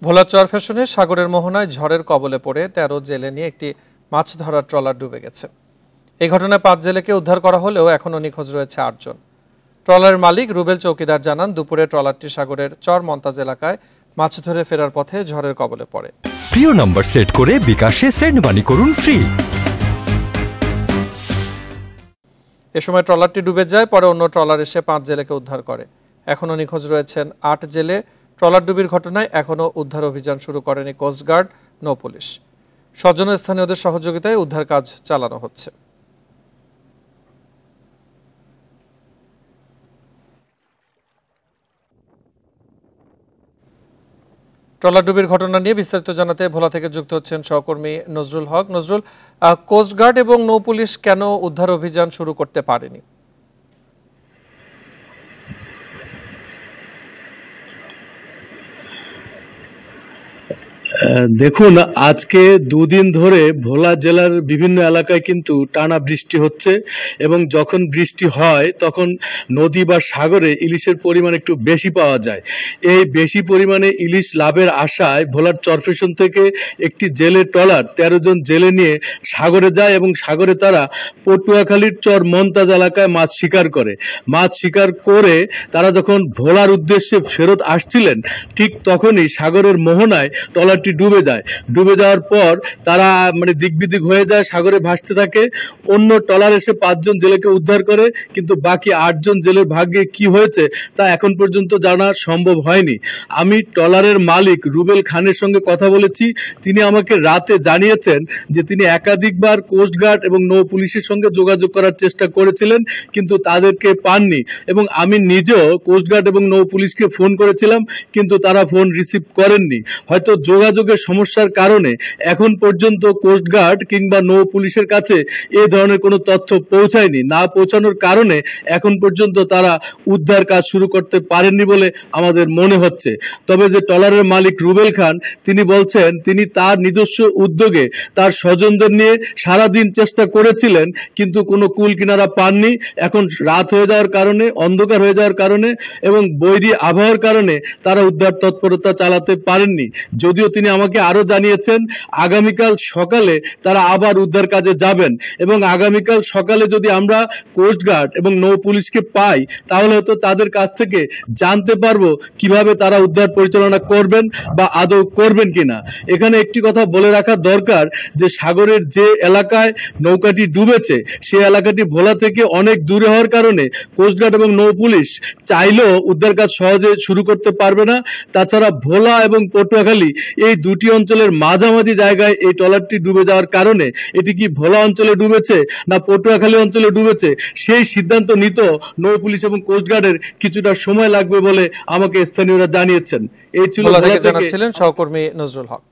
ভোলা চরফ্যাশনে সাগরের মোহনায় ঝড়ের কবলে পড়ে ১৩ জেলে নিয়ে একটি মাছ ধরার ট্রলার ডুবে গেছে। এই ঘটনায় ৫ জেলেকে উদ্ধার করা হলেও এখনও নিখোঁজ রয়েছে ৮ জন। ট্রলারের মালিক রুবেল চৌকিদার জানান, দুপুরে ট্রলারটি সাগরের চর মন্তাজ এলাকায় মাছ ধরে ফেরার পথে ঝড়ের কবলে পড়ে। প্রিয় নম্বর সেট করে বিকাশে সেন্ড মানি করুন ফ্রি। এ সময় ট্রলারটি ডুবে যায়, পরে অন্য ট্রলার এসে ৫ জেলেকে উদ্ধার করে। এখনও নিখোঁজ রয়েছেন ৮ জেলে। ট্রলার ডুবির ঘটনায় এখনও উদ্ধার অভিযান শুরু করেনি কোস্টগার্ড, নৌ পুলিশ। স্বজন ও স্থানীয়দের সহযোগিতায় উদ্ধার কাজ চালানো হচ্ছে। ট্রলার ডুবির ঘটনা নিয়ে বিস্তারিত জানাতে ভোলা থেকে যুক্ত হচ্ছেন সহকর্মী নজরুল হক। নজরুল, কোস্টগার্ড এবং নৌ পুলিশ কেন উদ্ধার অভিযান শুরু করতে পারেনি? দেখুন, আজকে দুদিন ধরে ভোলা জেলার বিভিন্ন এলাকায় কিন্তু টানা বৃষ্টি হচ্ছে এবং যখন বৃষ্টি হয় তখন নদী বা সাগরে ইলিশের পরিমাণ একটু বেশি পাওয়া যায়। এই বেশি পরিমাণে ইলিশ লাভের আশায় ভোলার চরফ্যাশন থেকে একটি জেলে ট্রলার ১৩ জন জেলে নিয়ে সাগরে যায় এবং সাগরে তারা পটুয়াখালীর চর মন্তাজ এলাকায় মাছ শিকার করে। মাছ শিকার করে তারা যখন ভোলার উদ্দেশ্যে ফেরত আসছিলেন, ঠিক তখনই সাগরের মোহনায় ট্রলারটি ডুবে যায়। ডুবে যাওয়ার পর তারা দিকবিদিক হয়ে যায়, সাগরে ভাসতে থাকে। অন্য ট্রলার এসে ৫ জন জেলেকে উদ্ধার করে, কিন্তু বাকি ৮ জন জেলের ভাগ্যে কি হয়েছে তা এখন পর্যন্ত জানা সম্ভব হয়নি। আমি ট্রলারের মালিক রুবেল খানের সঙ্গে কথা বলেছি। তিনি আমাকে রাতে জানিয়েছেন যে তিনি একাধিকবার কোস্টগার্ড এবং নৌ পুলিশের সঙ্গে যোগাযোগ করার চেষ্টা করেছিলেন, কিন্তু তাদেরকে পাননি। এবং আমি নিজেও কোস্টগার্ড এবং নৌ পুলিশকে ফোন করেছিলাম, কিন্তু তারা ফোন রিসিভ করেননি। হয়তো যোগাযোগের সমস্যার কারণে এখন পর্যন্ত কোস্টগার্ড কিংবা নৌ পুলিশের কাছে এই ধরনের কোনো তথ্য পৌঁছায়নি। না পৌঁছানোর কারণে এখন পর্যন্ত তারা উদ্ধার কাজ শুরু করতে পারেননি বলে আমাদের মনে হচ্ছে। তবে যে ট্রলারের মালিক রুবেল খান, তিনি বলছেন তিনি তার নিজস্ব উদ্যোগে তার স্বজনদের নিয়ে সারাদিন চেষ্টা করেছিলেন, কিন্তু কোনো কুল কিনারা পাননি। এখন রাত হয়ে যাওয়ার কারণে, অন্ধকার হয়ে যাওয়ার কারণে এবং বৈরী আবহাওয়ার কারণে তারা উদ্ধার তৎপরতা চালাতে পারেননি। যদিও তিনি আমাকে আরো জানিয়েছেন আগামীকাল সকালে তারা আবার উদ্ধার কাজে যাবেন এবং আগামীকাল সকালে যদি আমরা কোস্টগার্ড এবং নৌ পুলিশকে পাই, তাহলে হয়তো তাদের কাছ থেকে জানতে পারবো কিভাবে তারা উদ্ধার পরিচালনা করবেন বা আদৌ করবেন কিনা। এখানে একটি কথা বলে রাখা দরকার যে সাগরের যে এলাকায় নৌকাটি ডুবেছে সে এলাকাটি ভোলা থেকে অনেক দূরে হওয়ার কারণে কোস্টগার্ড এবং নৌ পুলিশ চাইলেও উদ্ধার কাজ সহজে শুরু করতে পারবে না। তাছাড়া ভোলা এবং পটুয়াখালী এই দুটি অঞ্চলের মাঝামাঝি জায়গায় এই ট্রলারটি ডুবে যাওয়ার কারণে এটি কি ভোলা অঞ্চলে ডুবেছে না পটুয়াখালী অঞ্চলে ডুবেছে সেই সিদ্ধান্ত নিতে নৌ পুলিশ এবং কোস্টগার্ডের কিছুটা সময় লাগবে বলে আমাকে স্থানীয়রা জানিয়েছেন। এই ছিল জানাচ্ছিলেন সহকর্মী নজরুল হক।